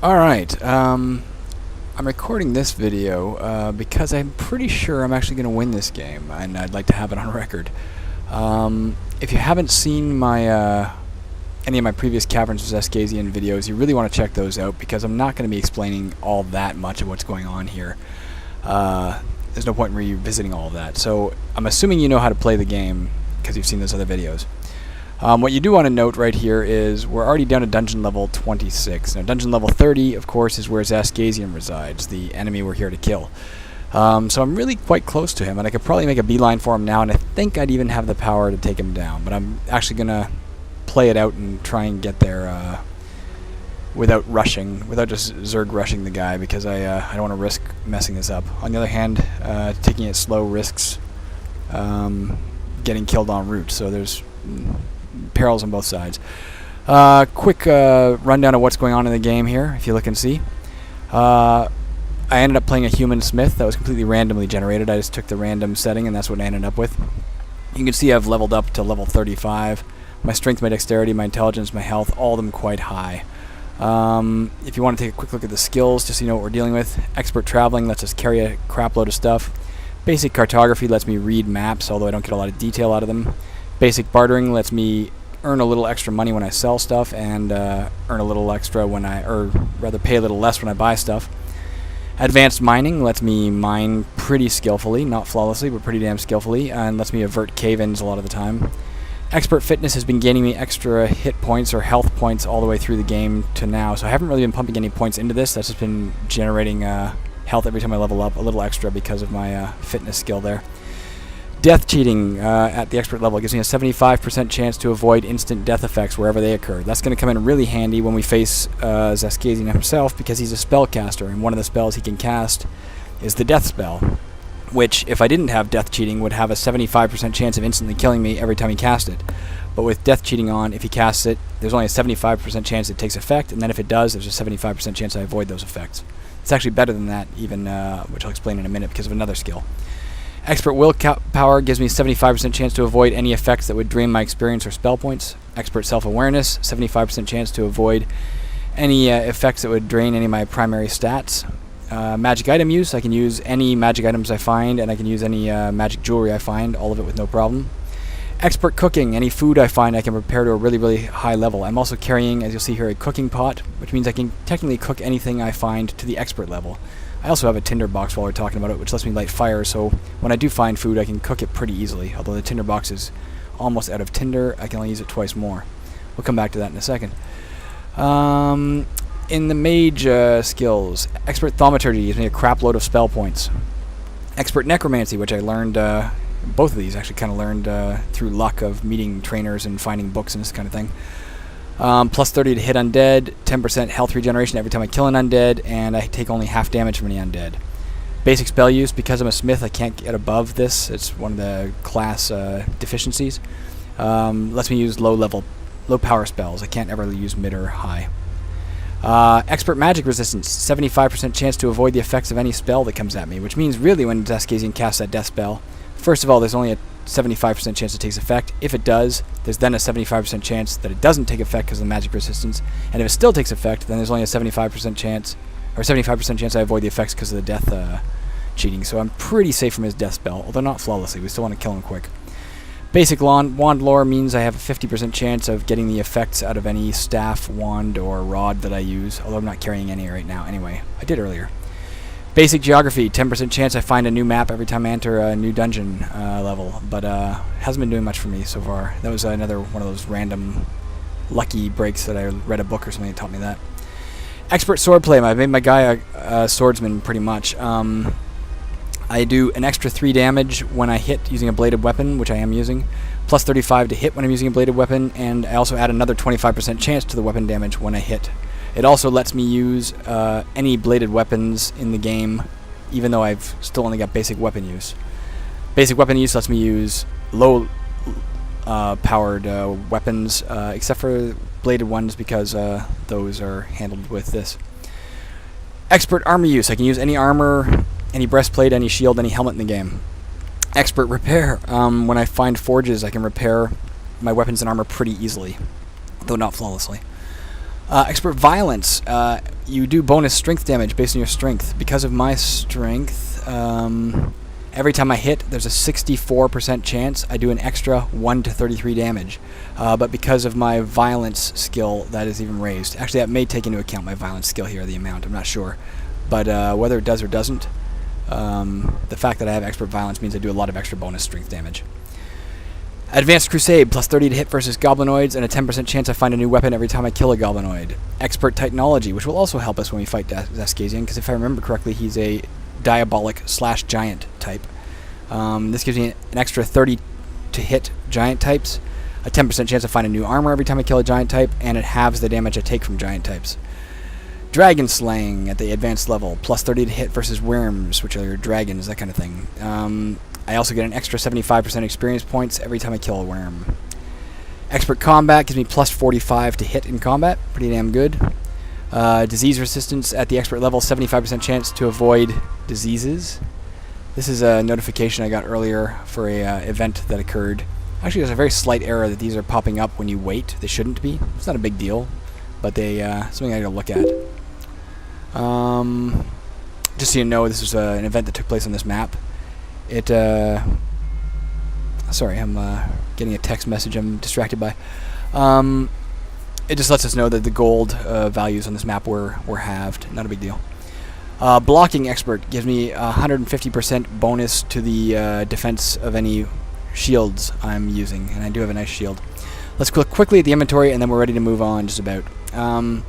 Alright, I'm recording this video because I'm pretty sure I'm actually going to win this game, and I'd like to have it on record. If you haven't seen my any of my previous Caverns of Xaskazien videos, you really want to check those out, because I'm not going to be explaining all that much of what's going on here. There's no point in revisiting all of that. So I'm assuming you know how to play the game because you've seen those other videos. What you do want to note right here is we're already down to dungeon level 26. Now, dungeon level 30, of course, is where Xaskazien resides, the enemy we're here to kill. So I'm really quite close to him, and I could probably make a beeline for him now, and I think I'd even have the power to take him down. But I'm actually going to play it out and try and get there without rushing, without just Zerg rushing the guy, because I don't want to risk messing this up. On the other hand, taking it slow risks getting killed en route, so there's perils on both sides. Quick rundown of what's going on in the game here, if you look and see. I ended up playing a human smith that was completely randomly generated. I just took the random setting, and that's what I ended up with. You can see I've leveled up to level 35. My strength, my dexterity, my intelligence, my health, all of them quite high. If you want to take a quick look at the skills, just so you know what we're dealing with. Expert traveling lets us carry a crap load of stuff. Basic cartography lets me read maps, although I don't get a lot of detail out of them. Basic bartering lets me earn a little extra money when I sell stuff, and earn a little extra when or rather pay a little less when I buy stuff. Advanced mining lets me mine pretty skillfully, not flawlessly, but pretty damn skillfully, and lets me avert cave-ins a lot of the time. Expert fitness has been gaining me extra hit points or health points all the way through the game to now, so I haven't really been pumping any points into this. That's just been generating health every time I level up, a little extra because of my fitness skill there. Death cheating at the expert level gives me a 75% chance to avoid instant death effects wherever they occur. That's going to come in really handy when we face Xaskazien himself, because he's a spellcaster, and one of the spells he can cast is the death spell, which, if I didn't have death cheating, would have a 75% chance of instantly killing me every time he cast it. But with death cheating on, if he casts it, there's only a 75% chance it takes effect, and then if it does, there's a 75% chance I avoid those effects. It's actually better than that, even, which I'll explain in a minute, because of another skill. Expert willpower gives me a 75% chance to avoid any effects that would drain my experience or spell points. Expert self-awareness, 75% chance to avoid any effects that would drain any of my primary stats. Magic item use, I can use any magic items I find, and I can use any magic jewelry I find, all of it with no problem. Expert cooking, any food I find I can prepare to a really, really high level. I'm also carrying, as you'll see here, a cooking pot, which means I can technically cook anything I find to the expert level. I also have a tinder box while we're talking about it, which lets me light fire, so when I do find food, I can cook it pretty easily. Although the tinder box is almost out of tinder, I can only use it twice more. We'll come back to that in a second. In the mage skills, expert thaumaturgy gives me a crap load of spell points. Expert necromancy, which I learned, both of these actually kind of learned through luck of meeting trainers and finding books and this kind of thing. Plus 30 to hit undead, 10% health regeneration every time I kill an undead, and I take only half damage from any undead. Basic spell use, because I'm a smith, I can't get above this. It's one of the class deficiencies. Lets me use low power spells. I can't ever use mid or high. Expert magic resistance, 75% chance to avoid the effects of any spell that comes at me, which means really when Xaskazien casts that death spell, first of all, there's only a 75% chance it takes effect. If it does, there's then a 75% chance that it doesn't take effect because of the magic resistance, and if it still takes effect, then there's only a 75% chance, or 75% chance I avoid the effects because of the death cheating. So I'm pretty safe from his death spell, although not flawlessly. We still want to kill him quick. Basic wand lore means I have a 50% chance of getting the effects out of any staff, wand, or rod that I use, although I'm not carrying any right now anyway. I did earlier. Basic geography, 10% chance I find a new map every time I enter a new dungeon level, but hasn't been doing much for me so far. That was another one of those random lucky breaks that I read a book or something that taught me that. Expert swordplay, I made my guy a swordsman pretty much. I do an extra 3 damage when I hit using a bladed weapon, which I am using, plus 35 to hit when I'm using a bladed weapon, and I also add another 25% chance to the weapon damage when I hit. It also lets me use any bladed weapons in the game, even though I've still only got basic weapon use. Basic weapon use lets me use low powered weapons, except for bladed ones, because those are handled with this. Expert armor use, I can use any armor, any breastplate, any shield, any helmet in the game. Expert repair, when I find forges, I can repair my weapons and armor pretty easily, though not flawlessly. Expert violence, you do bonus strength damage based on your strength. Because of my strength, every time I hit, there's a 64% chance I do an extra 1 to 33 damage. But because of my violence skill, that is even raised. Actually, that may take into account my violence skill here, the amount. I'm not sure. But whether it does or doesn't, the fact that I have expert violence means I do a lot of extra bonus strength damage. Advanced Crusade, plus 30 to hit versus goblinoids, and a 10% chance I find a new weapon every time I kill a goblinoid. Expert Titanology, which will also help us when we fight Xaskazien, because if I remember correctly, he's a diabolic/giant type. This gives me an extra 30 to hit giant types, a 10% chance to find a new armor every time I kill a giant type, and it halves the damage I take from giant types. Dragon Slaying at the advanced level, plus 30 to hit versus worms, which are dragons, that kind of thing. I also get an extra 75% experience points every time I kill a worm. Expert Combat gives me plus 45 to hit in combat, pretty damn good. Disease Resistance at the expert level, 75% chance to avoid diseases. This is a notification I got earlier for a event that occurred. Actually, there's a very slight error that these are popping up when you wait. They shouldn't be. It's not a big deal, but they something I gotta look at. Just so you know, this is an event that took place on this map. Sorry, I'm getting a text message I'm distracted by. It just lets us know that the gold values on this map were halved. Not a big deal. Blocking Expert gives me 150% bonus to the defense of any shields I'm using, and I do have a nice shield. Let's look quickly at the inventory, and then we're ready to move on just about. I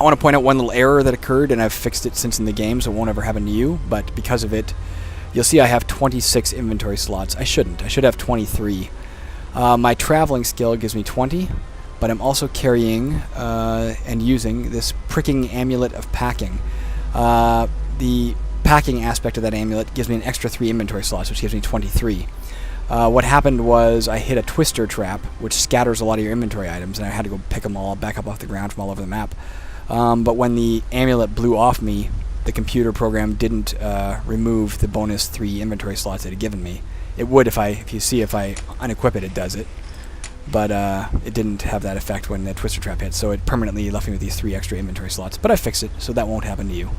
want to point out one little error that occurred, and I've fixed it since in the game, so it won't ever happen to you, but because of it, you'll see I have 26 inventory slots. I shouldn't. I should have 23. My traveling skill gives me 20, but I'm also carrying and using this pricking amulet of packing. The packing aspect of that amulet gives me an extra 3 inventory slots, which gives me 23. What happened was I hit a twister trap, which scatters a lot of your inventory items, and I had to go pick them all back up off the ground from all over the map. But when the amulet blew off me, the computer program didn't remove the bonus 3 inventory slots it had given me. It would if I unequip it, it does it. But it didn't have that effect when the twister trap hit, so it permanently left me with these 3 extra inventory slots. But I fixed it, so that won't happen to you.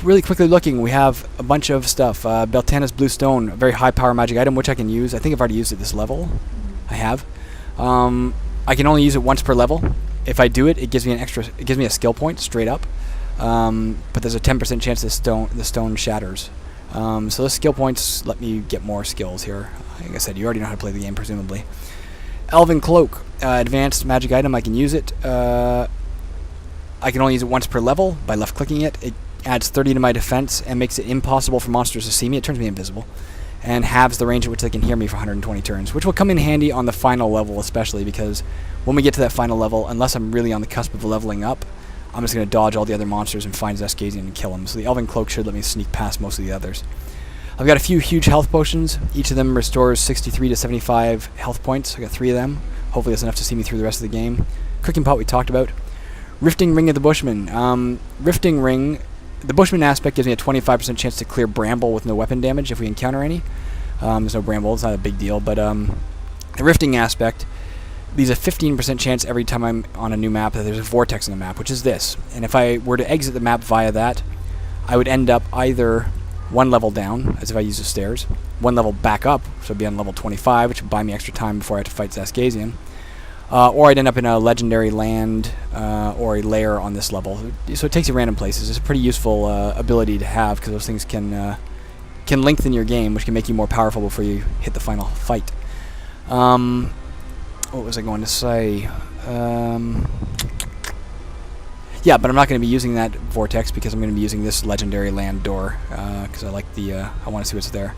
Really quickly looking, we have a bunch of stuff. Beltana's Blue Stone, a very high power magic item, which I can use. I think I've already used it this level. I have. I can only use it once per level. If I do it, it gives me a skill point straight up. But there's a 10% chance the stone shatters. So those skill points let me get more skills here. Like I said, you already know how to play the game, presumably. Elven Cloak, advanced magic item. I can use it. I can only use it once per level by left-clicking it. It adds 30 to my defense and makes it impossible for monsters to see me. It turns me invisible. And halves the range at which they can hear me for 120 turns, which will come in handy on the final level especially, because when we get to that final level, unless I'm really on the cusp of leveling up, I'm just going to dodge all the other monsters and find Xaskazien and kill him. So the Elven Cloak should let me sneak past most of the others. I've got a few huge health potions. Each of them restores 63 to 75 health points. I got 3 of them. Hopefully that's enough to see me through the rest of the game. Cooking Pot we talked about. Rifting Ring of the Bushman. Rifting Ring, the Bushman aspect gives me a 25% chance to clear Bramble with no weapon damage if we encounter any. There's no Bramble, it's not a big deal, but the Rifting aspect leaves a 15% chance every time I'm on a new map that there's a vortex on the map, which is this. And if I were to exit the map via that, I would end up either 1 level down, as if I use the stairs, 1 level back up, so I'd be on level 25, which would buy me extra time before I have to fight Xaskazien, or I'd end up in a legendary land or a lair on this level. So it takes you random places. It's a pretty useful ability to have, because those things can lengthen your game, which can make you more powerful before you hit the final fight. What was I going to say? Yeah, but I'm not going to be using that vortex because I'm going to be using this legendary land door because I like I want to see what's there.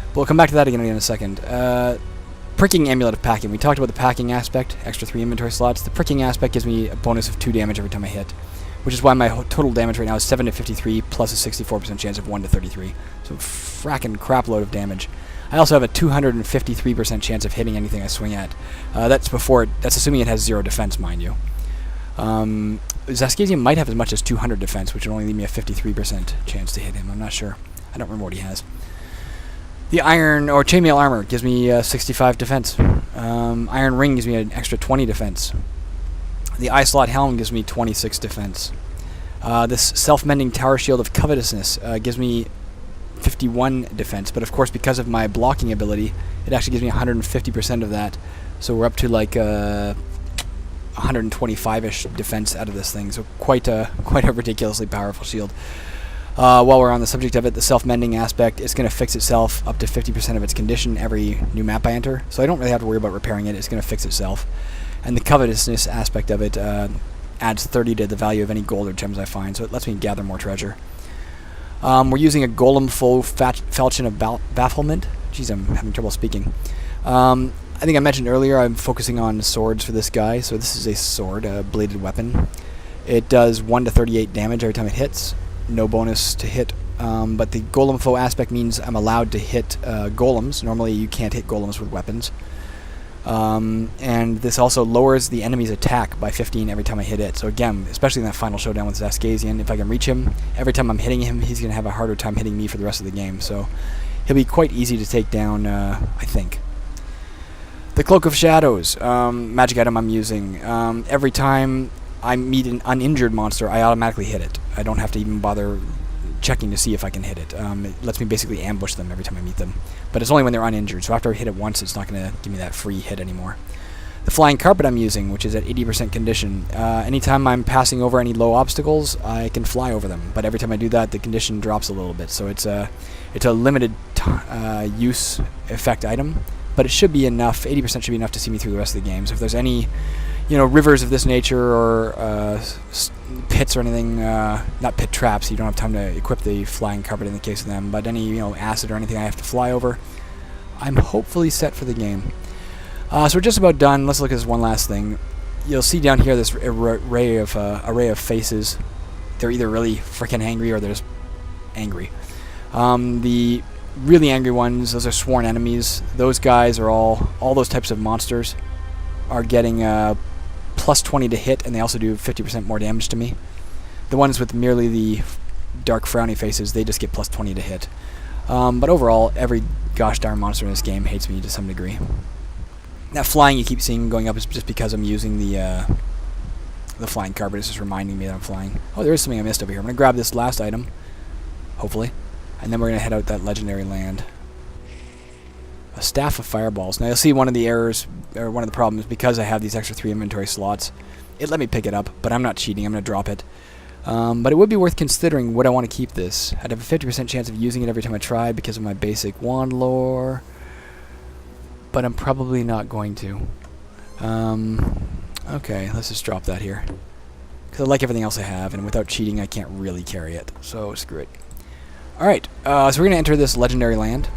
But we'll come back to that again in a second. Pricking Amulet of Packing. We talked about the packing aspect, extra 3 inventory slots. The pricking aspect gives me a bonus of 2 damage every time I hit, which is why my total damage right now is 7 to 53 plus a 64% chance of 1 to 33. So frackin' crap load of damage. I also have a 253% chance of hitting anything I swing at. That's assuming it has 0 defense, mind you. Xaskazien might have as much as 200 defense, which would only leave me a 53% chance to hit him. I'm not sure. I don't remember what he has. The Iron or Chainmail Armor gives me 65 defense. Iron Ring gives me an extra 20 defense. The Eye Slot Helm gives me 26 defense. This self-mending tower shield of covetousness gives me 51 defense, but of course because of my blocking ability, it actually gives me 150% of that. So we're up to like 125-ish defense out of this thing. So quite a ridiculously powerful shield. While we're on the subject of it, the self-mending aspect is going to fix itself up to 50% of its condition every new map I enter. So I don't really have to worry about repairing it. It's going to fix itself. And the covetousness aspect of it adds 30 to the value of any gold or gems I find. So it lets me gather more treasure. We're using a golem foe falchion of bafflement. Jeez, I'm having trouble speaking. I think I mentioned earlier I'm focusing on swords for this guy. So this is a sword, a bladed weapon. It does 1 to 38 damage every time it hits. No bonus to hit, but the golem foe aspect means I'm allowed to hit golems. Normally you can't hit golems with weapons. And this also lowers the enemy's attack by 15 every time I hit it. So again, especially in that final showdown with Xaskazien, if I can reach him, every time I'm hitting him, he's going to have a harder time hitting me for the rest of the game. So he'll be quite easy to take down, I think. The Cloak of Shadows, magic item I'm using. Every time I meet an uninjured monster, I automatically hit it. I don't have to even bother checking to see if I can hit it. It lets me basically ambush them every time I meet them. But it's only when they're uninjured, so after I hit it once, it's not going to give me that free hit anymore. The Flying Carpet I'm using, which is at 80% condition. Anytime I'm passing over any low obstacles, I can fly over them. But every time I do that, the condition drops a little bit. So it's a limited use effect item. But it should be enough, 80% should be enough to see me through the rest of the game. So if there's any rivers of this nature or pits or anything, not pit traps, you don't have time to equip the Flying Carpet in the case of them, but any acid or anything I have to fly over, I'm hopefully set for the game. So we're just about done. Let's look at this one last thing. You'll see down here this array of faces. They're either really freaking angry or they're just angry. The really angry ones, those are sworn enemies. Those guys are all those types of monsters are getting plus 20 to hit, and they also do 50% more damage to me. The ones with merely the dark frowny faces, they just get plus 20 to hit. But overall, every gosh darn monster in this game hates me to some degree. That flying you keep seeing going up is just because I'm using the Flying Carpet. It's just reminding me that I'm flying. Oh, there is something I missed over here. I'm going to grab this last item, hopefully, and then we're going to head out that legendary land. A Staff of Fireballs. Now you'll see one of the errors, or one of the problems, because I have these extra 3 inventory slots. It let me pick it up, but I'm not cheating. I'm going to drop it. But it would be worth considering would I want to keep this. I'd have a 50% chance of using it every time I try because of my basic wand lore, but I'm probably not going to. Okay, let's just drop that here. Because I like everything else I have, and without cheating I can't really carry it, so screw it. Alright, so we're going to enter this legendary land.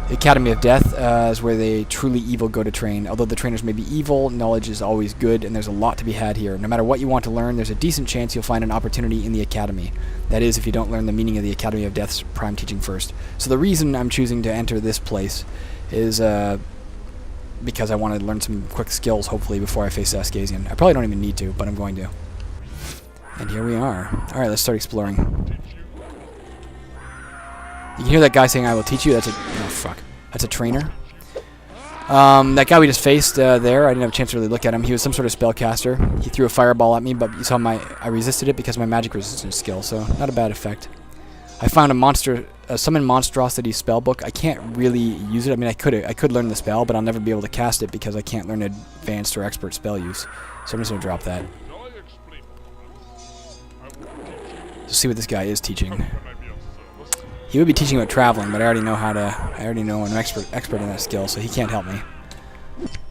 The Academy of Death is where the truly evil go to train. Although the trainers may be evil, knowledge is always good, and there's a lot to be had here. No matter what you want to learn, there's a decent chance you'll find an opportunity in the Academy. That is, if you don't learn the meaning of the Academy of Death's prime teaching first. So the reason I'm choosing to enter this place is because I want to learn some quick skills, hopefully, before I face Xaskazien. I probably don't even need to, but I'm going to. And here we are. Alright, let's start exploring. You can hear that guy saying, "I will teach you." That's a... oh, fuck. That's a trainer. That guy we just faced there, I didn't have a chance to really look at him. He was some sort of spellcaster. He threw a fireball at me, but you saw I resisted it because of my magic resistance skill, so not a bad effect. I found a Summon Monstrosity spellbook. I can't really use it. I mean, I could learn the spell, but I'll never be able to cast it because I can't learn advanced or expert spell use. So I'm just going to drop that. Let's see what this guy is teaching. He would be teaching about traveling, but I already know I'm an expert in that skill, so he can't help me.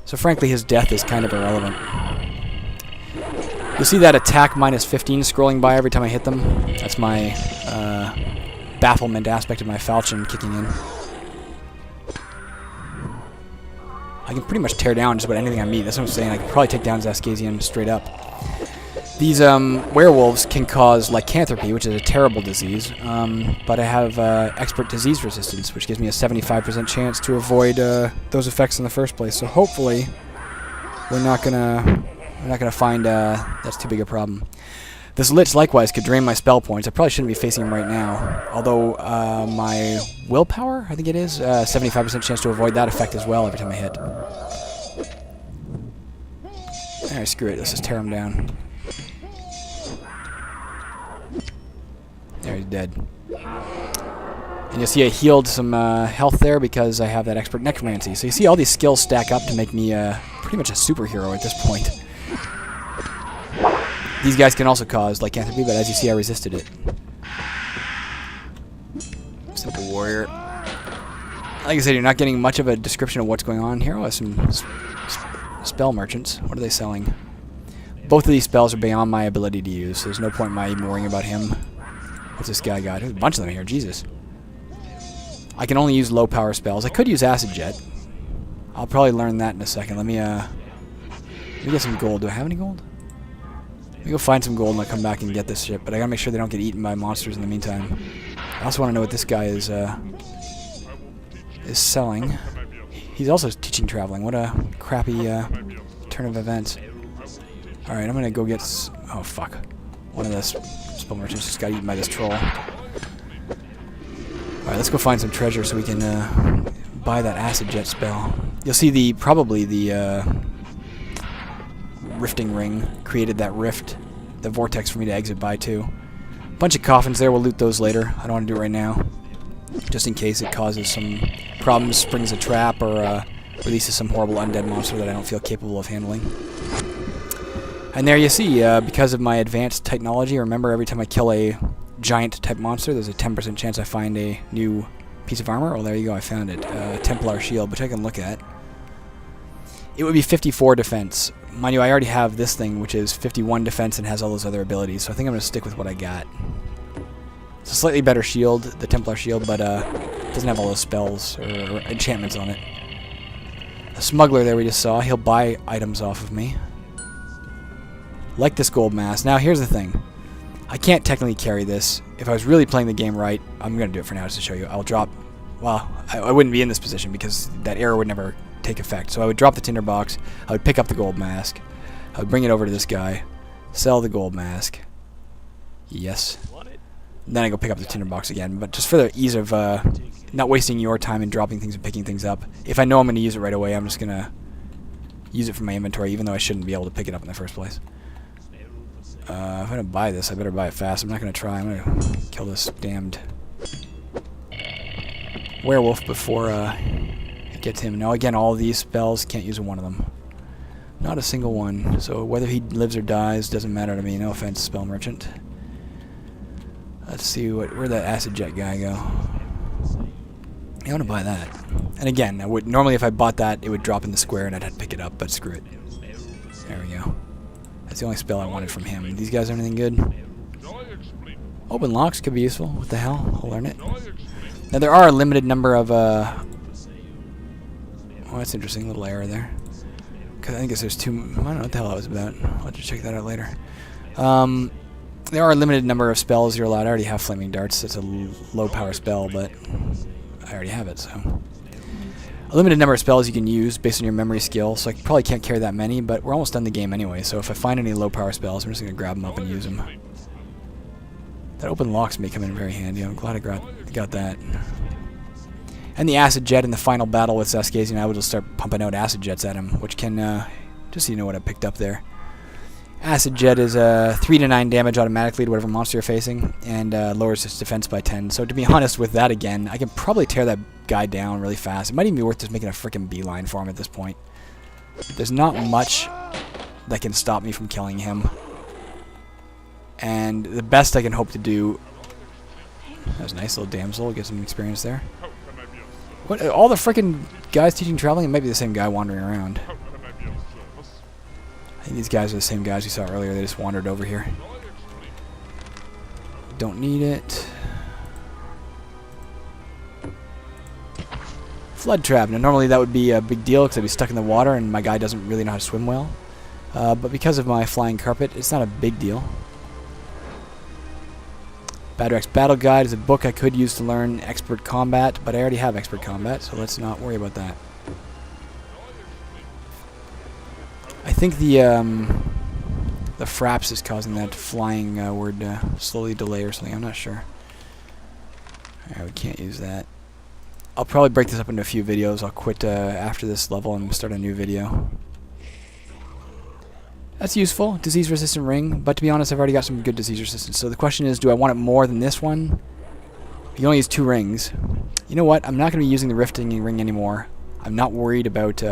So frankly, his death is kind of irrelevant. You'll see that attack minus 15 scrolling by every time I hit them. That's my bafflement aspect of my falchion kicking in. I can pretty much tear down just about anything I meet. That's what I'm saying. I could probably take down Xaskazien straight up. These werewolves can cause lycanthropy, which is a terrible disease, but I have expert disease resistance, which gives me a 75% chance to avoid those effects in the first place. So hopefully, we're not gonna find that's too big a problem. This Lich likewise could drain my spell points. I probably shouldn't be facing him right now, although my willpower, I think it is, 75% chance to avoid that effect as well every time I hit. Alright, screw it. Let's just tear him down. he's dead. And you'll see I healed some health there because I have that expert necromancy. So you see all these skills stack up to make me pretty much a superhero at this point. These guys can also cause lycanthropy, but as you see, I resisted it. Simple warrior. Like I said, you're not getting much of a description of what's going on here. Oh, some spell merchants. What are they selling? Both of these spells are beyond my ability to use, so there's no point in my even worrying about him. What's this guy got? There's a bunch of them here. Jesus. I can only use low power spells. I could use Acid Jet. I'll probably learn that in a second. Let me get some gold. Do I have any gold? Let me go find some gold and I'll come back and get this shit. But I gotta make sure they don't get eaten by monsters in the meantime. I also want to know what this guy is selling. He's also teaching traveling. What a crappy turn of events. Alright, I'm gonna go get... oh, fuck. One of the spell merchants just got eaten by this troll. Alright, let's go find some treasure so we can buy that Acid Jet spell. You'll see probably the rifting ring created that rift, the vortex for me to exit by too. Bunch of coffins there, we'll loot those later. I don't want to do it right now. Just in case it causes some problems, springs a trap, or releases some horrible undead monster that I don't feel capable of handling. And there you see, because of my advanced technology, remember every time I kill a giant type monster, there's a 10% chance I find a new piece of armor. Oh, there you go, I found it. Templar shield, which I can look at. It would be 54 defense. Mind you, I already have this thing, which is 51 defense and has all those other abilities, so I think I'm going to stick with what I got. It's a slightly better shield, the Templar shield, but it doesn't have all those spells or enchantments on it. The smuggler there we just saw, he'll buy items off of me. Like this gold mask. Now, here's the thing. I can't technically carry this. If I was really playing the game right, I'm going to do it for now just to show you. I'll drop... well, I wouldn't be in this position because that arrow would never take effect. So I would drop the tinderbox, I would pick up the gold mask, I would bring it over to this guy, sell the gold mask. Yes. Then I go pick up the tinderbox again. But just for the ease of not wasting your time and dropping things and picking things up, if I know I'm going to use it right away, I'm just going to use it from my inventory, even though I shouldn't be able to pick it up in the first place. If I'm going to buy this, I better buy it fast. I'm not going to try. I'm going to kill this damned werewolf before it gets him. Now, again, all of these spells, can't use one of them. Not a single one. So whether he lives or dies doesn't matter to me. No offense, spell merchant. Let's see, where'd that Acid Jet guy go? I want to buy that. And again, I would normally if I bought that, it would drop in the square and I'd have to pick it up, but screw it. There we go. That's the only spell I wanted from him. These guys are anything good? Open locks could be useful. What the hell? I'll learn it. Now there are a limited number of oh, that's interesting. Little error there. Cause I guess there's two. I don't know what the hell that was about. I'll have to check that out later. There are a limited number of spells you're allowed. I already have Flaming Darts. It's a low power spell, but I already have it, so. A limited number of spells you can use based on your memory skill, so I probably can't carry that many, but we're almost done the game anyway, so if I find any low power spells, I'm just going to grab them up and use them. That open locks may come in very handy. I'm glad I got that. And the Acid Jet in the final battle with Xaskazien, I will just start pumping out Acid Jets at him, which can, just so you know what I picked up there. Acid Jet is 3 to 9 damage automatically to whatever monster you're facing, and lowers its defense by 10. So to be honest with that again, I can probably tear that guy down really fast. It might even be worth just making a freaking beeline for him at this point. There's not much that can stop me from killing him. And the best I can hope to do... That was a nice little damsel, get some experience there. What? All the freaking guys teaching traveling? It might be the same guy wandering around. I think these guys are the same guys we saw earlier. They just wandered over here. Don't need it. Flood trap. Now, normally that would be a big deal because I'd be stuck in the water and my guy doesn't really know how to swim well. But because of my flying carpet, it's not a big deal. Badrak's Battle Guide is a book I could use to learn expert combat, but I already have expert combat, so let's not worry about that. I think the fraps is causing that flying word to slowly delay or something. I'm not sure. Alright, we can't use that. I'll probably break this up into a few videos. I'll quit after this level and start a new video. That's useful. Disease-resistant ring. But to be honest, I've already got some good disease resistance. So the question is, do I want it more than this one? You can only use 2 rings. You know what? I'm not going to be using the rifting ring anymore. I'm not worried about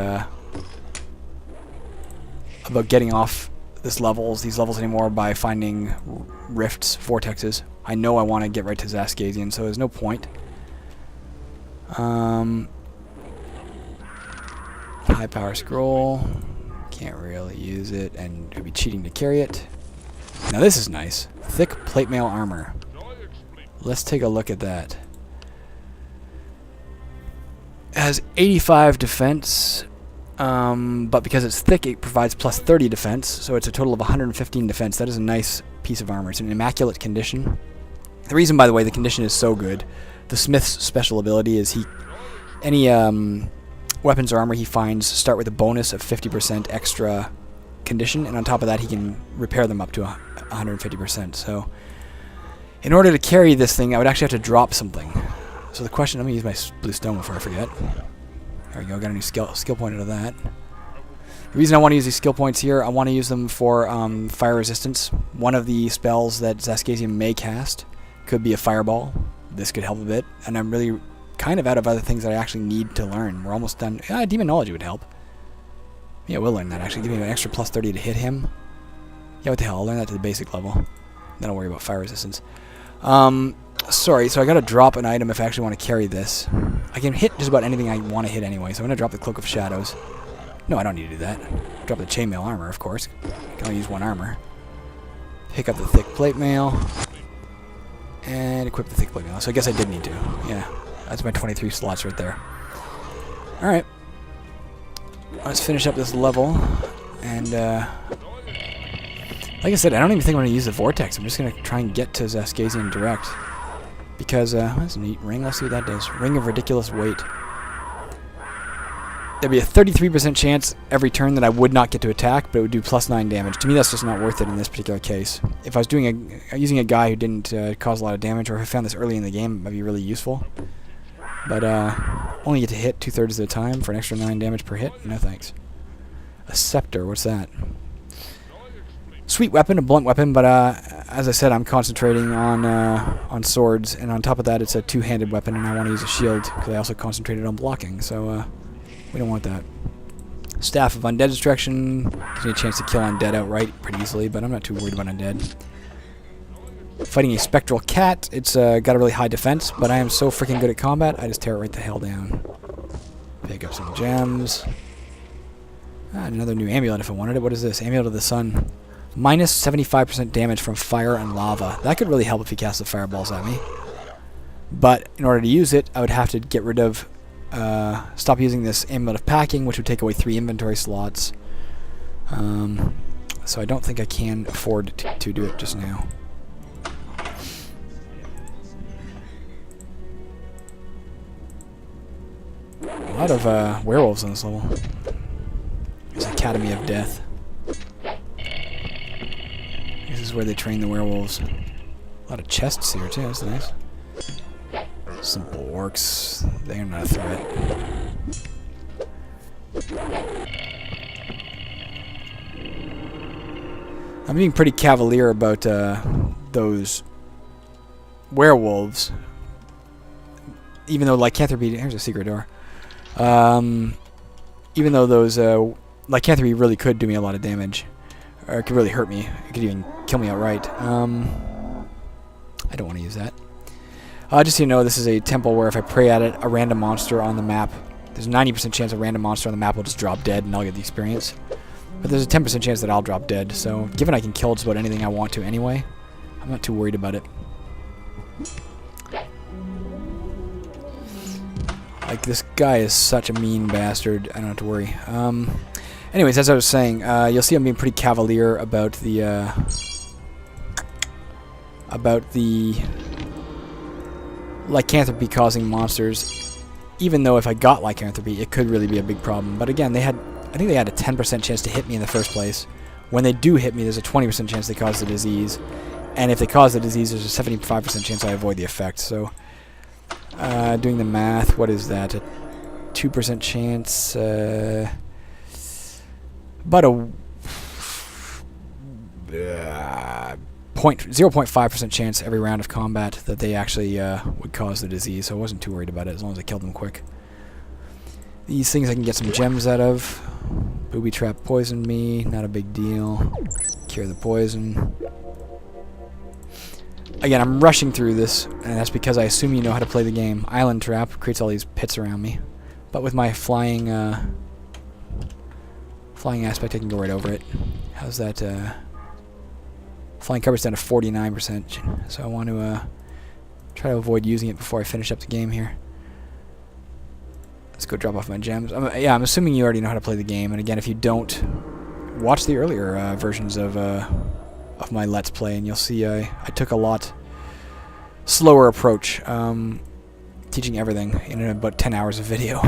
getting off these levels anymore by finding rifts, vortexes. I know I want to get right to Xaskazien, so there's no point. High power scroll. Can't really use it, and it would be cheating to carry it. Now this is nice. Thick plate mail armor. Let's take a look at that. It has 85 defense, but because it's thick, it provides plus 30 defense, so it's a total of 115 defense. That is a nice piece of armor. It's in immaculate condition. The reason, by the way, the condition is so good, the Smith's special ability is any weapons or armor he finds start with a bonus of 50% extra condition, and on top of that, he can repair them up to 150%. So, in order to carry this thing, I would actually have to drop something. So the question, let me use my blue stone before I forget. There we go, got a new skill point out of that. The reason I want to use these skill points here, I want to use them for fire resistance. One of the spells that Xaskazien may cast could be a fireball. This could help a bit, and I'm really kind of out of other things that I actually need to learn. We're almost done. Demonology would help. Yeah, we'll learn that actually. Give me an extra plus 30 to hit him. Yeah, what the hell, I'll learn that to the basic level. Then I'll worry about fire resistance. Sorry, so I gotta drop an item if I actually want to carry this. I can hit just about anything I want to hit anyway, so I'm gonna drop the Cloak of Shadows. No, I don't need to do that. Drop the chainmail armor, of course. I can only use 1 armor. Pick up the thick plate mail. And equip the thick plate mail. So I guess I did need to. Yeah, that's my 23 slots right there. Alright. Let's finish up this level. And, like I said, I don't even think I'm going to use the Vortex. I'm just going to try and get to Xaskazien direct. Because, that's a neat ring. Let's see what that does. Ring of Ridiculous Weight. There'd be a 33% chance every turn that I would not get to attack, but it would do plus 9 damage. To me, that's just not worth it in this particular case. If I was using a guy who didn't cause a lot of damage, or if I found this early in the game, it might be really useful. But, only get to hit 2/3 of the time for an extra 9 damage per hit? No thanks. A Scepter, what's that? Sweet weapon, a blunt weapon, but as I said, I'm concentrating on swords, and on top of that, it's a 2-handed weapon, and I want to use a shield because I also concentrated on blocking, so we don't want that. Staff of Undead Destruction gives me a chance to kill undead outright pretty easily, but I'm not too worried about undead. Fighting a spectral cat, it's got a really high defense, but I am so freaking good at combat, I just tear it right the hell down. Pick up some gems. Another new amulet if I wanted it. What is this? Amulet of the Sun. Minus 75% damage from fire and lava. That could really help if he casts the fireballs at me. But in order to use it, I would have to get rid of... stop using this Amulet of Packing, which would take away 3 inventory slots. So I don't think I can afford to do it just now. A lot of werewolves on this level. There's Academy of Death. This is where they train the werewolves. A lot of chests here too, that's nice. Simple orcs, they're not a threat. I'm being pretty cavalier about those werewolves. Even though lycanthropy... Here's a secret door. Even though those lycanthropy really could do me a lot of damage. Or it could really hurt me. It could even kill me outright. I don't want to use that. Just so you know, this is a temple where if I pray at it, a random monster on the map, there's a 90% chance a random monster on the map will just drop dead and I'll get the experience. But there's a 10% chance that I'll drop dead, so given I can kill just about anything I want to anyway, I'm not too worried about it. Like, this guy is such a mean bastard, I don't have to worry. Anyways, as I was saying, you'll see I'm being pretty cavalier about the lycanthropy causing monsters, even though if I got lycanthropy, it could really be a big problem. But again, I think they had a 10% chance to hit me in the first place. When they do hit me, there's a 20% chance they cause the disease. And if they cause the disease, there's a 75% chance I avoid the effect. So, doing the math, what is that? A 2% chance, about a 0.5% chance every round of combat that they actually would cause the disease, so I wasn't too worried about it as long as I killed them quick. These things I can get some gems out of. Booby trap poisoned me, not a big deal. Cure the poison. Again, I'm rushing through this, and that's because I assume you know how to play the game. Island trap creates all these pits around me, but with my flying aspect, I can go right over it. How's that? Flying cover's down to 49%, so I want to try to avoid using it before I finish up the game here. Let's go drop off my gems. I'm assuming you already know how to play the game, and again, if you don't, watch the earlier versions of my Let's Play, and you'll see I took a lot slower approach, teaching everything in about 10 hours of video.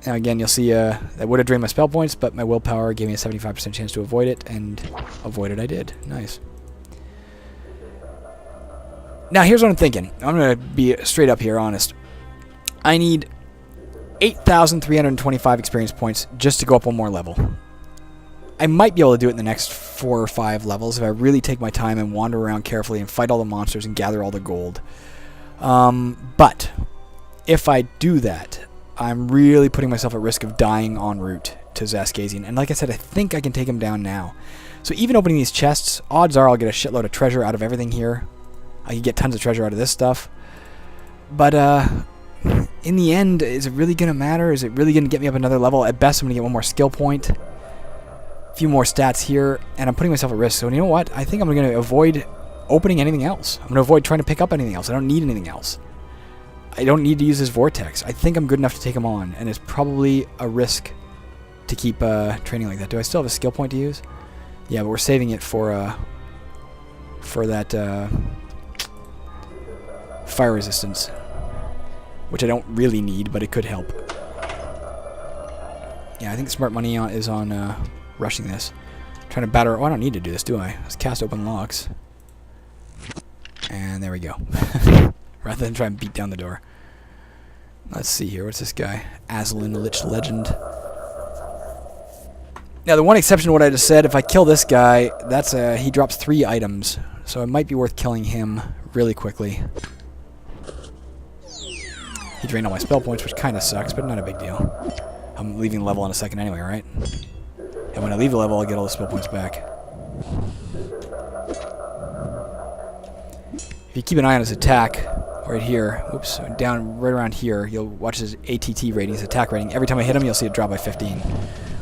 Now again, you'll see that would have drained my spell points, but my willpower gave me a 75% chance to avoid it, and avoid it I did. Nice. Now here's what I'm thinking. I'm going to be straight up here, honest. I need 8,325 experience points just to go up one more level. I might be able to do it in the next 4 or 5 levels if I really take my time and wander around carefully and fight all the monsters and gather all the gold. But if I do that, I'm really putting myself at risk of dying en route to Xaskazien. And like I said, I think I can take him down now. So even opening these chests, odds are I'll get a shitload of treasure out of everything here. I can get tons of treasure out of this stuff. But in the end, is it really going to matter? Is it really going to get me up another level? At best, I'm going to get one more skill point. A few more stats here, and I'm putting myself at risk. So you know what? I think I'm going to avoid opening anything else. I'm going to avoid trying to pick up anything else. I don't need anything else. I don't need to use this vortex. I think I'm good enough to take him on, and it's probably a risk to keep training like that. Do I still have a skill point to use? Yeah, but we're saving it for that fire resistance, which I don't really need, but it could help. Yeah, I think the smart money is on rushing this. Trying to batter... Oh, I don't need to do this, do I? Let's cast open locks. And there we go. Rather than try and beat down the door. Let's see here. What's this guy? Aslan Lich Legend. Now, the one exception to what I just said, if I kill this guy, that's he drops 3 items. So it might be worth killing him really quickly. He drained all my spell points, which kind of sucks, but not a big deal. I'm leaving the level in a second anyway, right? And when I leave the level, I'll get all the spell points back. If you keep an eye on his attack, right here, oops, down right around here, you'll watch his ATT rating, his attack rating. Every time I hit him, you'll see it drop by 15,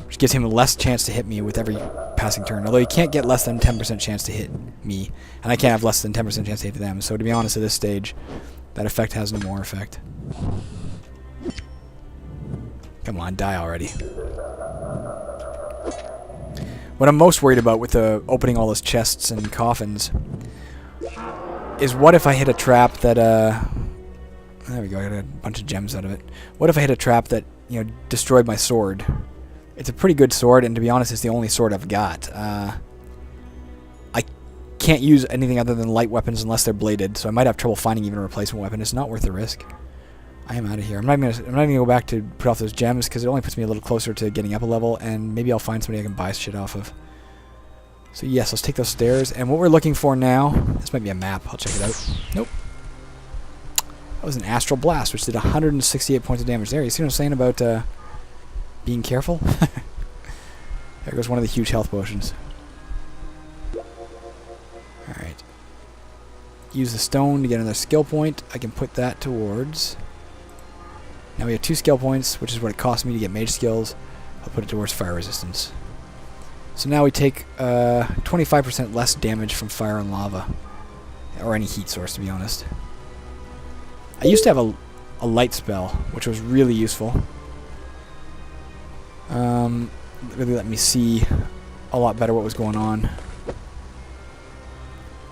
which gives him less chance to hit me with every passing turn. Although you can't get less than 10% chance to hit me, and I can't have less than 10% chance to hit them. So to be honest, at this stage, that effect has no more effect. Come on, die already. What I'm most worried about with opening all those chests and coffins is what if I hit a trap that, there we go, I got a bunch of gems out of it. What if I hit a trap that, you know, destroyed my sword? It's a pretty good sword, and to be honest, it's the only sword I've got. I can't use anything other than light weapons unless they're bladed, so I might have trouble finding even a replacement weapon. It's not worth the risk. I am out of here. I'm not gonna go back to put off those gems because it only puts me a little closer to getting up a level, and maybe I'll find somebody I can buy shit off of. So yes, let's take those stairs. And what we're looking for now, this might be a map. I'll check it out. Nope. That was an Astral Blast, which did 168 points of damage there. You see what I'm saying about being careful? There goes one of the huge health potions. Alright. Use the stone to get another skill point. I can put that towards... Now we have 2 skill points, which is what it cost me to get mage skills. I'll put it towards fire resistance. So now we take 25% less damage from fire and lava. Or any heat source, to be honest. I used to have a light spell, which was really useful. Really let me see a lot better what was going on.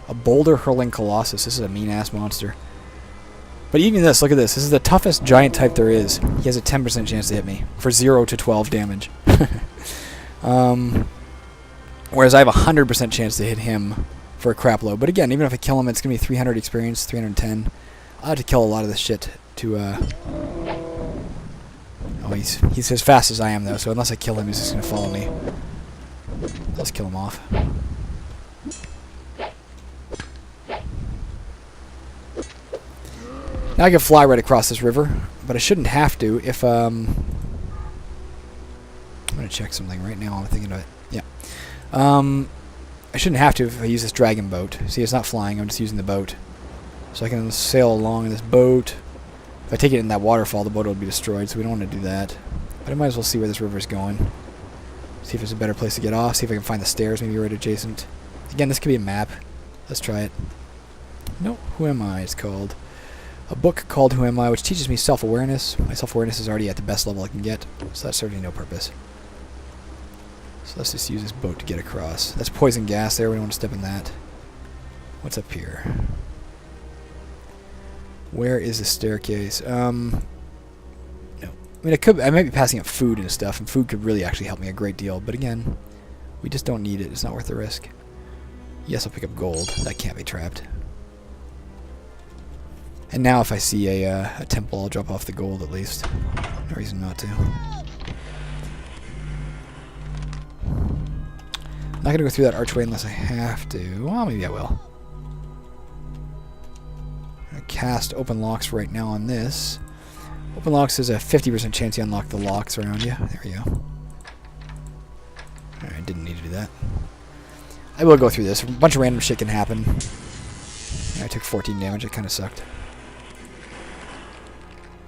A boulder hurling colossus. This is a mean-ass monster. But even this, look at this. This is the toughest giant type there is. He has a 10% chance to hit me for 0 to 12 damage. Whereas I have a 100% chance to hit him for a crap load. But again, even if I kill him, it's going to be 300 experience, 310. I'll have to kill a lot of this shit to... Oh, he's as fast as I am, though, so unless I kill him, he's just going to follow me. Let's kill him off. Now I can fly right across this river, but I shouldn't have to if I'm gonna check something right now. I'm thinking of it. Yeah. I shouldn't have to if I use this dragon boat. See, it's not flying. I'm just using the boat, so I can sail along in this boat. If I take it in that waterfall, the boat will be destroyed. So we don't want to do that. But I might as well see where this river's going. See if there's a better place to get off. See if I can find the stairs, maybe right adjacent. Again, this could be a map. Let's try it. No, Who Am I? It's called. A book called Who Am I, which teaches me self-awareness. My self-awareness is already at the best level I can get, so that's certainly no purpose. So let's just use this boat to get across. That's poison gas there, we don't want to step in that. What's up here? Where is the staircase? No. I mean, I might be passing up food and stuff, and food could really actually help me a great deal, but again, we just don't need it. It's not worth the risk. Yes, I'll pick up gold. That can't be trapped. And now if I see a temple, I'll drop off the gold at least. No reason not to. I'm not going to go through that archway unless I have to. Well, maybe I will. I'm going to cast open locks right now on this. Open locks is a 50% chance you unlock the locks around you. There we go. Alright, didn't need to do that. I will go through this. A bunch of random shit can happen. Yeah, I took 14 damage. It kind of sucked.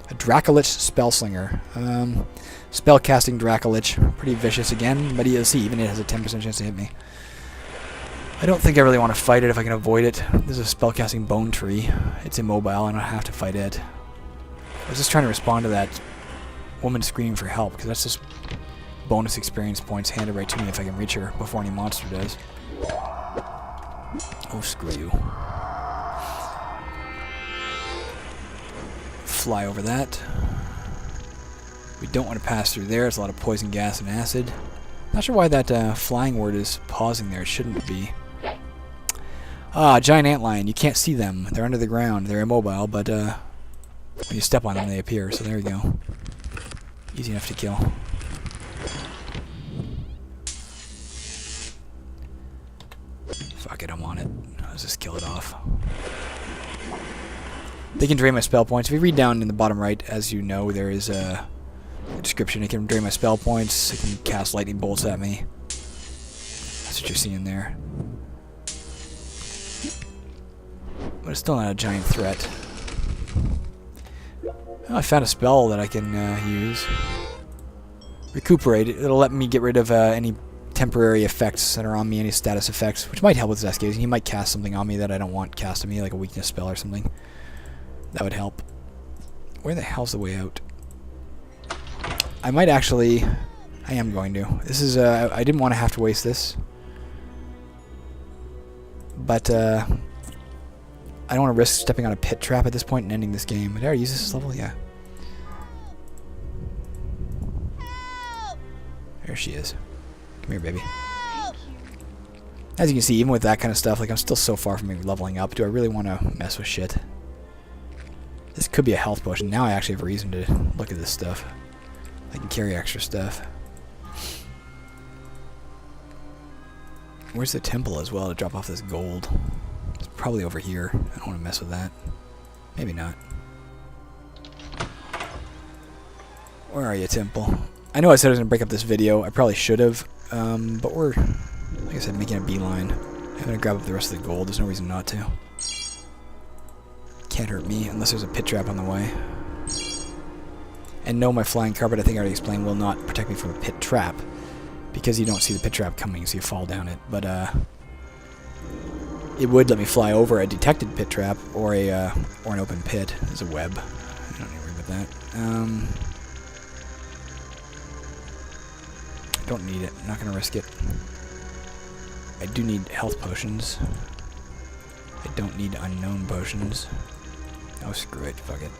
A Dracolich Spellslinger. Spellcasting Dracolich. Pretty vicious again, but you'll see, even it has a 10% chance to hit me. I don't think I really want to fight it if I can avoid it. This is a spellcasting Bone Tree. It's immobile, I don't have to fight it. I was just trying to respond to that woman screaming for help, because that's just bonus experience points handed right to me if I can reach her before any monster does. Oh, screw you. Fly over that. We don't want to pass through there. There's a lot of poison gas and acid. Not sure why that flying word is pausing there. It shouldn't be. Ah, giant antlion. You can't see them. They're under the ground. They're immobile, but when you step on them, they appear. So there you go. Easy enough to kill. Fuck it, I'm on it. Let's just kill it off. They can drain my spell points. If you read down in the bottom right, as you know, there is a description. It can drain my spell points. It can cast lightning bolts at me. That's what you're seeing there. But it's still not a giant threat. Oh, I found a spell that I can use. Recuperate. It'll let me get rid of any temporary effects that are on me, any status effects, which might help with Xaskazien. He might cast something on me that I don't want cast on me, like a weakness spell or something. That would help. Where the hell's the way out? I might actually... I am going to. This is... I didn't want to have to waste this. But, I don't want to risk stepping on a pit trap at this point and ending this game. Did I already use this level? Yeah. There she is. Come here, baby. As you can see, even with that kind of stuff, like, I'm still so far from leveling up. Do I really want to mess with shit? This could be a health potion. Now I actually have a reason to look at this stuff. I can carry extra stuff. Where's the temple as well to drop off this gold? It's probably over here. I don't want to mess with that. Maybe not. Where are you, temple? I know I said I was going to break up this video. I probably should have. But we're, like I said, making a beeline. I'm going to grab up the rest of the gold. There's no reason not to. Can't hurt me unless there's a pit trap on the way. And no, my flying carpet, I think I already explained, will not protect me from a pit trap. Because you don't see the pit trap coming, so you fall down it. But, it would let me fly over a detected pit trap or an open pit. There's a web. I don't need to worry about that. Don't need it. I'm not going to risk it. I do need health potions. I don't need unknown potions. Oh, screw it. Fuck it.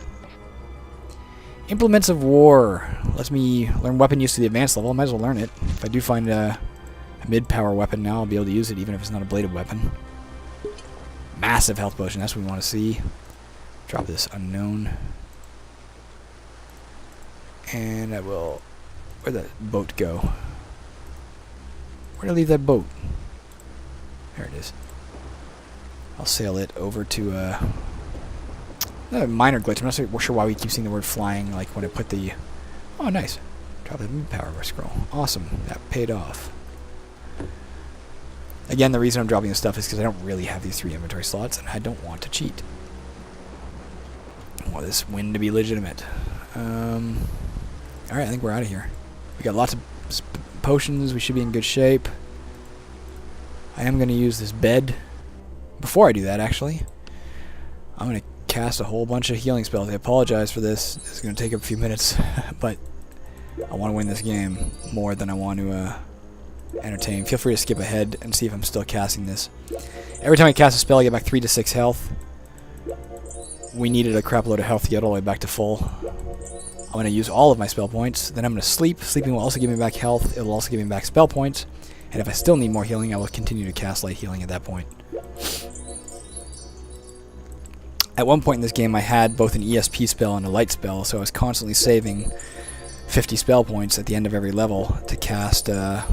Implements of War. Lets me learn weapon use to the advanced level. I might as well learn it. If I do find a mid-power weapon now, I'll be able to use it even if it's not a bladed weapon. Massive health potion. That's what we want to see. Drop this unknown. And I will... Where'd the boat go? Where did I leave that boat? There it is. I'll sail it over to a minor glitch. I'm not so sure why we keep seeing the word flying, like when I put the... Oh, nice. Drop the moon power scroll. Awesome. That paid off. Again, the reason I'm dropping this stuff is because I don't really have these 3 inventory slots, and I don't want to cheat. I want this win to be legitimate. Alright, I think we're out of here. We got lots of potions. We should be in good shape. I am going to use this bed. Before I do that, actually, I'm going to cast a whole bunch of healing spells. I apologize for this. This is going to take a few minutes, but I want to win this game more than I want to entertain. Feel free to skip ahead and see if I'm still casting this. Every time I cast a spell, I get back 3 to 6 health. We needed a crap load of health to get all the way back to full. I'm going to use all of my spell points. Then I'm going to sleep. Sleeping will also give me back health. It will also give me back spell points. And if I still need more healing, I will continue to cast light healing at that point. At one point in this game, I had both an ESP spell and a light spell, so I was constantly saving 50 spell points at the end of every level to cast right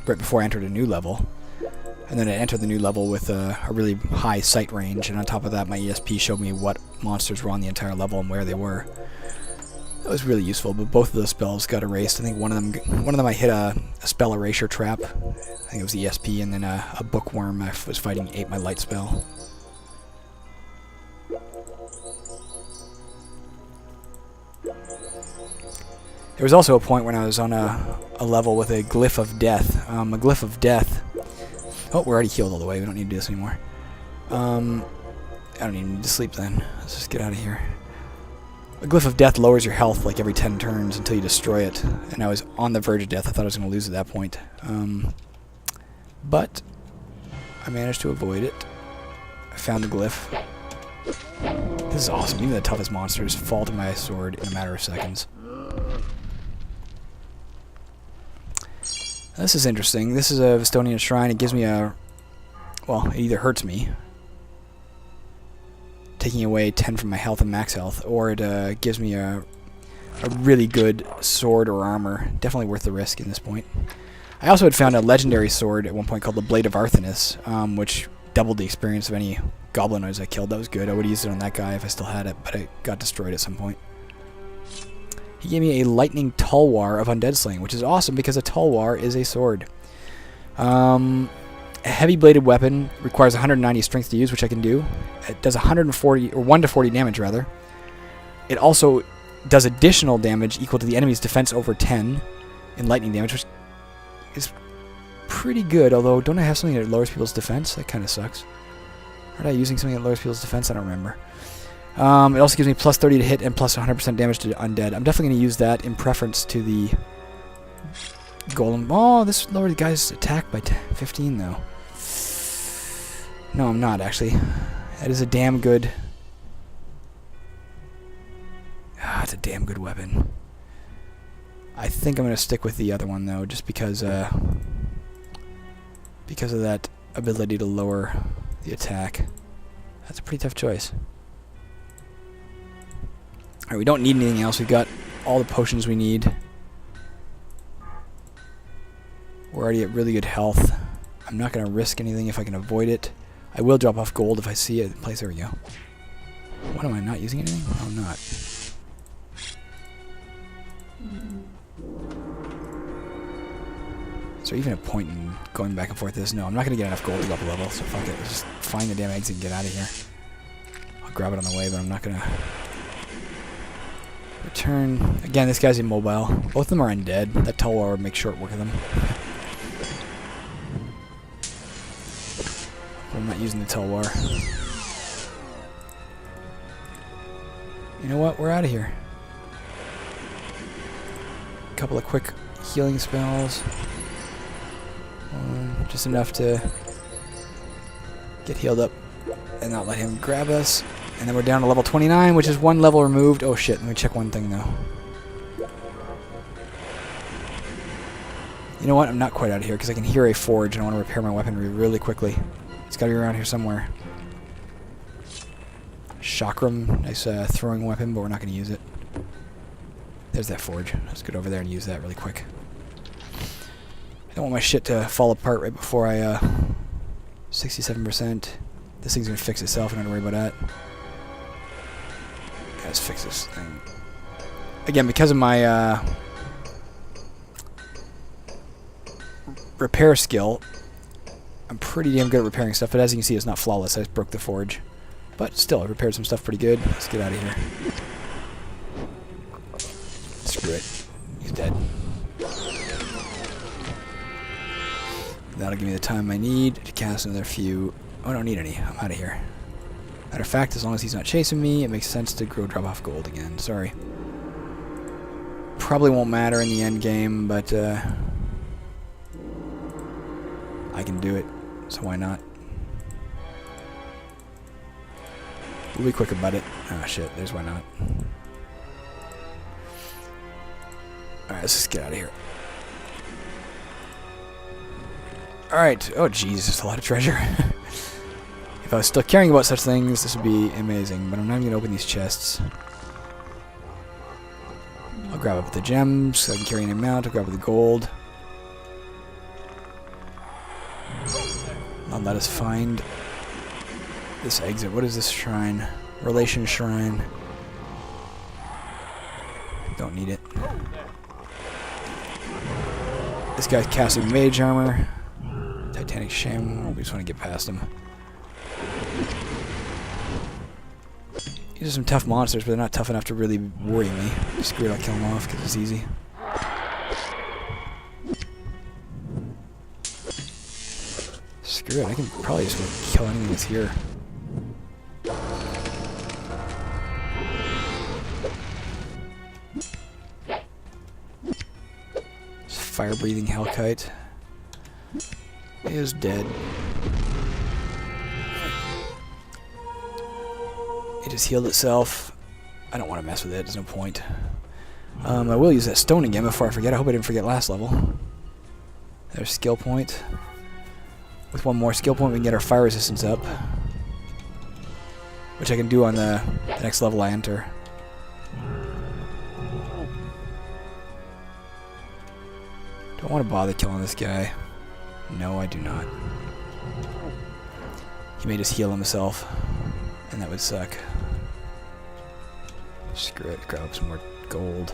before I entered a new level. And then I entered the new level with a really high sight range, and on top of that, my ESP showed me what monsters were on the entire level and where they were. That was really useful, but both of those spells got erased. I think one of them I hit a spell erasure trap. I think it was ESP, and then a bookworm I was fighting ate my light spell. There was also a point when I was on a level with a glyph of death. A glyph of death. Oh, we're already healed all the way. We don't need to do this anymore. I don't even need to sleep then. Let's just get out of here. A glyph of death lowers your health like every 10 turns until you destroy it. And I was on the verge of death. I thought I was going to lose at that point. But I managed to avoid it. I found the glyph. This is awesome. Even the toughest monsters fall to my sword in a matter of seconds. This is interesting. This is a Vestonian shrine. It gives me a... Well, it either hurts me, taking away 10 from my health and max health, or it gives me a really good sword or armor. Definitely worth the risk in this point. I also had found a legendary sword at one point called the Blade of Arthenis, which doubled the experience of any goblinoids I killed. That was good. I would have used it on that guy if I still had it, but it got destroyed at some point. He gave me a lightning tulwar of undead slaying, which is awesome because a tulwar is a sword. A heavy bladed weapon requires 190 strength to use, which I can do. It does 140 or 1 to 40 damage rather. It also does additional damage equal to the enemy's defense over 10 in lightning damage, which is pretty good. Although, don't I have something that lowers people's defense? That kind of sucks. Aren't I using something that lowers people's defense? I don't remember. It also gives me plus 30 to hit and plus 100% damage to undead. I'm definitely going to use that in preference to the golem. Oh, this lowered the guy's attack by 15, though. No, I'm not, actually. That is a damn good... it's a damn good weapon. I think I'm going to stick with the other one, though, just because of that ability to lower the attack. That's a pretty tough choice. Alright, we don't need anything else. We've got all the potions we need. We're already at really good health. I'm not going to risk anything if I can avoid it. I will drop off gold if I see it. Place, there we go. What am I, not using anything? No, I'm not. Is there even a point in going back and forth this? No, I'm not going to get enough gold to go up a level, so fuck it. Let's just find the damn exit and get out of here. I'll grab it on the way, but I'm not going to... Return. Again, this guy's immobile. Both of them are undead. That Tulwar would make short work of them. I'm not using the Tulwar. You know what? We're out of here. A couple of quick healing spells. Just enough to get healed up and not let him grab us. And then we're down to level 29, which is 1 level removed. Oh shit, let me check one thing though. You know what? I'm not quite out of here because I can hear a forge and I want to repair my weaponry really quickly. It's got to be around here somewhere. Chakram, nice throwing weapon, but we're not going to use it. There's that forge. Let's get over there and use that really quick. I don't want my shit to fall apart right before I, 67%. This thing's gonna fix itself, I don't have to worry about that. Yeah, let's fix this thing. Again, because of my, repair skill, I'm pretty damn good at repairing stuff, but as you can see, it's not flawless. I just broke the forge. But still, I repaired some stuff pretty good. Let's get out of here. Screw it. He's dead. That'll give me the time I need to cast another few. Oh, I don't need any. I'm out of here. Matter of fact, as long as he's not chasing me, it makes sense to go drop off gold again. Sorry. Probably won't matter in the end game, but I can do it, so why not? We'll be quick about it. Oh shit, there's why not. Alright, let's just get out of here. Alright, oh jeez, there's a lot of treasure. If I was still caring about such things, this would be amazing, but I'm not even going to open these chests. I'll grab up the gems, so I can carry an amount. I'll grab up the gold. I'll let us find this exit. What is this shrine? Relation shrine. Don't need it. This guy's casting mage armor. Titanic sham. We just want to get past him. These are some tough monsters, but they're not tough enough to really worry me. Screw it, I'll kill them off because it's easy. Screw it, I can probably just kill anything that's here. This fire-breathing hellkite is dead. It has healed itself. I don't want to mess with it, there's no point. I will use that stone again before I forget. I hope I didn't forget last level. There's skill point. With one more skill point we can get our fire resistance up. Which I can do on the next level I enter. Don't want to bother killing this guy. No, I do not. He may just heal himself. And that would suck. Screw it, grab up some more gold.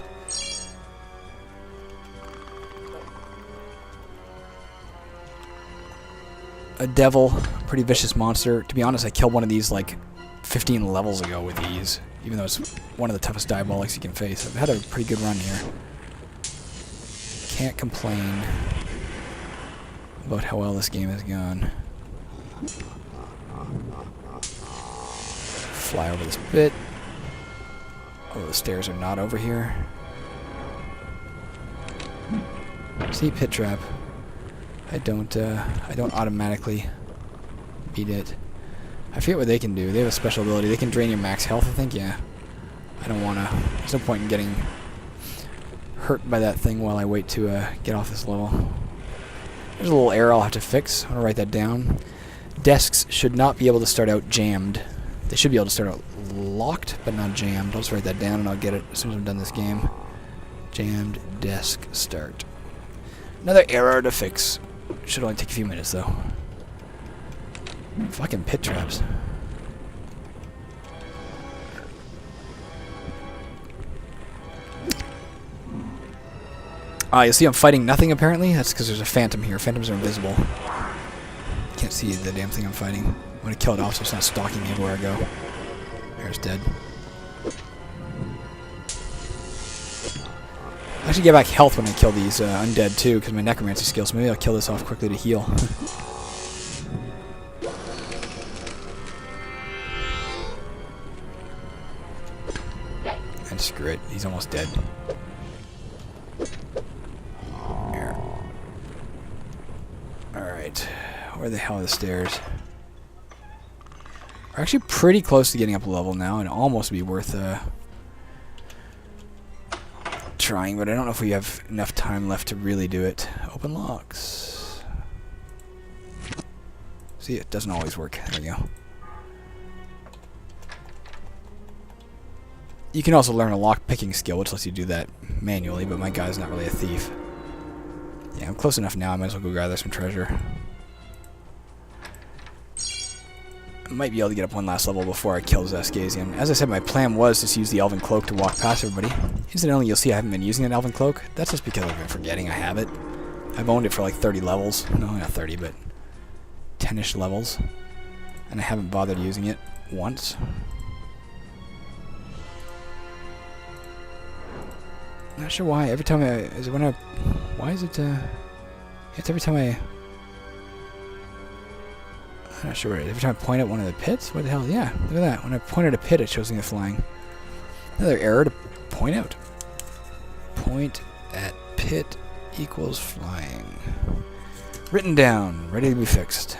A devil, pretty vicious monster. To be honest, I killed one of these like 15 levels ago with ease, even though it's one of the toughest diabolics you can face. I've had a pretty good run here. Can't complain about how well this game has gone. Fly over this bit. Oh, the stairs are not over here. See, pit trap. I don't automatically beat it. I forget what they can do. They have a special ability. They can drain your max health, I think. Yeah. I don't wanna. There's no point in getting hurt by that thing while I wait to get off this level. There's a little error I'll have to fix. I'm gonna write that down. Desks should not be able to start out jammed. They should be able to start out locked, but not jammed. I'll just write that down and I'll get it as soon as I'm done this game. Jammed desk start. Another error to fix. Should only take a few minutes though. Fucking pit traps. You see I'm fighting nothing apparently? That's because there's a phantom here. Phantoms are invisible. Can't see the damn thing I'm fighting. I'm gonna kill it off so it's not stalking me everywhere I go. There's dead. I actually get back health when I kill these undead too, because my necromancy skills. So maybe I'll kill this off quickly to heal. And screw it, he's almost dead. There. Alright, where the hell are the stairs? We're actually pretty close to getting up a level now, and almost be worth trying, but I don't know if we have enough time left to really do it. Open locks. See, it doesn't always work. There we go. You can also learn a lock picking skill, which lets you do that manually, but my guy's not really a thief. Yeah, I'm close enough now. I might as well go gather some treasure. I might be able to get up one last level before I kill Xaskazien. As I said, my plan was to use the Elven Cloak to walk past everybody. Incidentally, you'll see I haven't been using an Elven Cloak. That's just because I've been forgetting I have it. I've owned it for like 30 levels. No, not 30, but 10-ish levels. And I haven't bothered using it once. I'm not sure why. Every time why is it, it's every time I'm not sure what it is. Every time I point at one of the pits? What the hell? Yeah, look at that. When I point at a pit, it shows me the flying. Another error to point out. Point at pit equals flying. Written down. Ready to be fixed.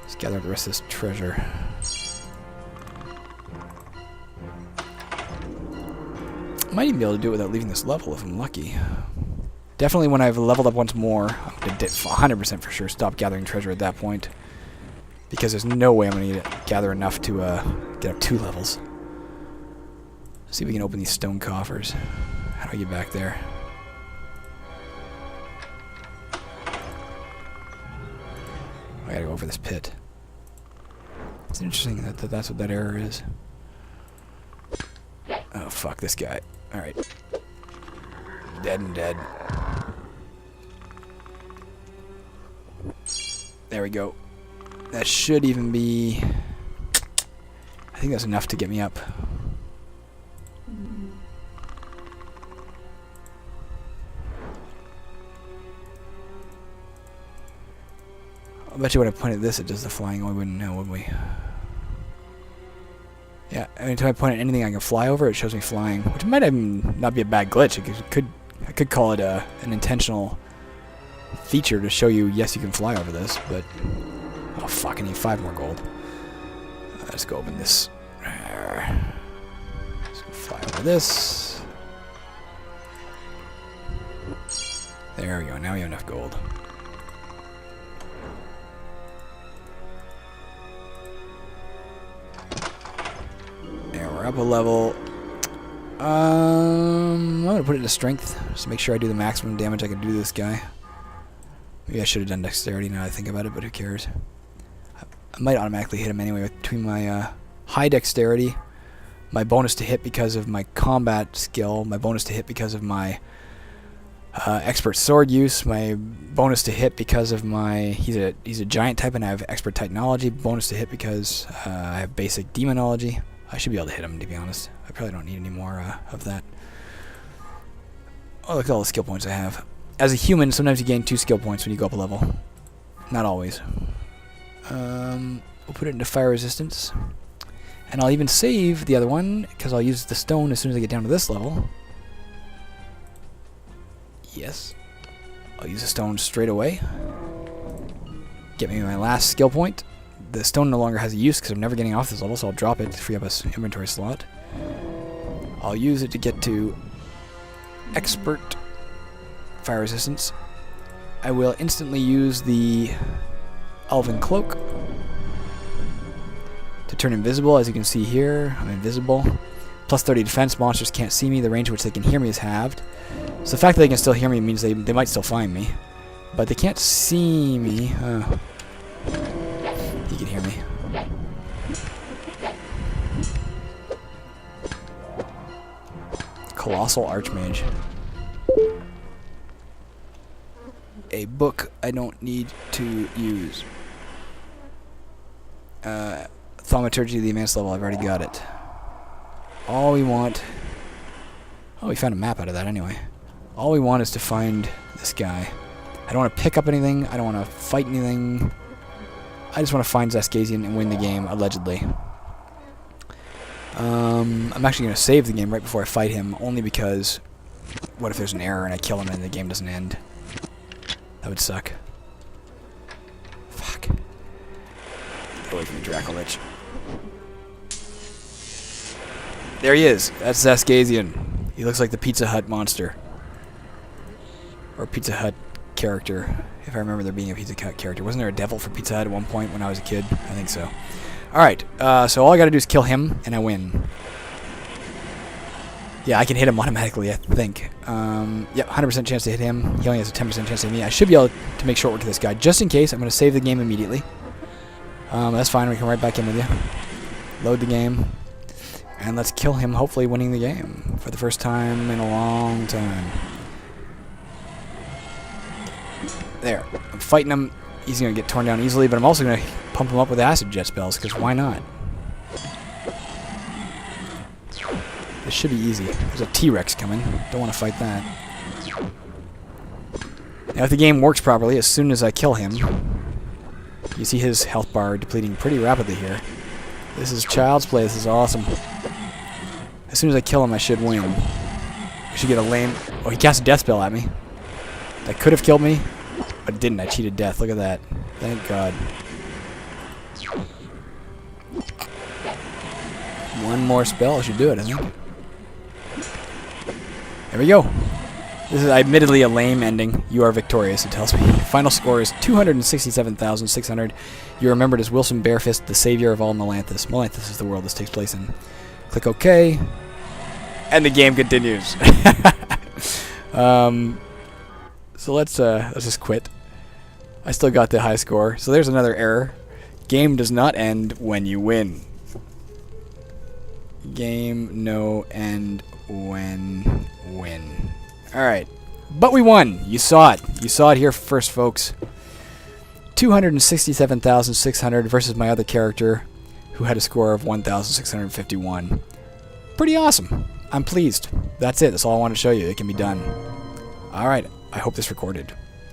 Let's gather the rest of this treasure. I might even be able to do it without leaving this level if I'm lucky. Definitely when I've leveled up once more, I'm going to 100% for sure stop gathering treasure at that point. Because there's no way I'm going to gather enough to get up 2 levels. Let's see if we can open these stone coffers. How do I get back there? I gotta go over this pit. It's interesting that that's what that error is. Oh, fuck this guy. Alright. Dead and dead. There we go. That should even be... I think that's enough to get me up. I bet you when I pointed this, it does the flying. We wouldn't know, would we? Yeah, anytime I point at anything I can fly over, it shows me flying, which might even not be a bad glitch. I could call it an intentional feature to show you, yes, you can fly over this, but... Oh, fuck, I need 5 more gold. Let's go open this. Let's go fly over this. There we go, now we have enough gold. There, we're up a level. I'm gonna put it into strength, just to make sure I do the maximum damage I can do to this guy. Maybe I should have done dexterity now that I think about it, but who cares? I might automatically hit him anyway between my high dexterity, my bonus to hit because of my combat skill, my bonus to hit because of my expert sword use, my bonus to hit because of my... He's a giant type and I have expert technology, bonus to hit because I have basic demonology. I should be able to hit him, to be honest. I probably don't need any more of that. Oh, look at all the skill points I have. As a human, sometimes you gain 2 skill points when you go up a level. Not always. We'll put it into fire resistance. And I'll even save the other one, because I'll use the stone as soon as I get down to this level. Yes. I'll use the stone straight away. Get me my last skill point. The stone no longer has a use because I'm never getting off this level, so I'll drop it to free up an inventory slot. I'll use it to get to expert fire resistance. I will instantly use the Elven Cloak to turn invisible. As you can see here, I'm invisible. Plus 30 defense, monsters can't see me. The range at which they can hear me is halved. So the fact that they can still hear me means they might still find me. But they can't see me. He can hear me. Colossal Archmage. A book I don't need to use. Thaumaturgy, the advanced level, I've already got it. All we want... Oh, we found a map out of that anyway. All we want is to find this guy. I don't want to pick up anything. I don't want to fight anything. I just want to find Xaskazien and win the game, allegedly. I'm actually going to save the game right before I fight him, only because... What if there's an error and I kill him and the game doesn't end? That would suck. Fuck. Get away from me, Dracolich. There he is. That's Xaskazien. He looks like the Pizza Hut monster. Or Pizza Hut character. If I remember there being a Pizza Hut character. Wasn't there a devil for Pizza Hut at one point when I was a kid? I think so. Alright, so all I gotta do is kill him, and I win. Yeah, I can hit him automatically, I think. Yep, 100% chance to hit him. He only has a 10% chance to hit me. I should be able to make short work of this guy. Just in case, I'm going to save the game immediately. That's fine. We can right back in with you. Load the game. And let's kill him, hopefully winning the game. For the first time in a long time. There. I'm fighting him. He's going to get torn down easily, but I'm also going to pump him up with acid jet spells, because why not? This should be easy. There's a T-Rex coming. Don't want to fight that. Now, if the game works properly, as soon as I kill him, you see his health bar depleting pretty rapidly here. This is child's play. This is awesome. As soon as I kill him, I should win. I should get a lame... Oh, he cast a death spell at me. That could have killed me, but it didn't. I cheated death. Look at that. Thank God. One more spell should do it, I think. There we go. This is admittedly a lame ending. You are victorious, it tells me. Final score is 267,600. You're remembered as Wilson Barefist, the savior of all Melanthus. Melanthus is the world this takes place in. Click OK. And the game continues. So let's just quit. I still got the high score. So there's another error. Game does not end when you win. Game no end when win. Alright. But we won. You saw it. You saw it here first, folks. 267,600 versus my other character, who had a score of 1,651. Pretty awesome. I'm pleased. That's it. That's all I wanted to show you. It can be done. Alright. I hope this recorded.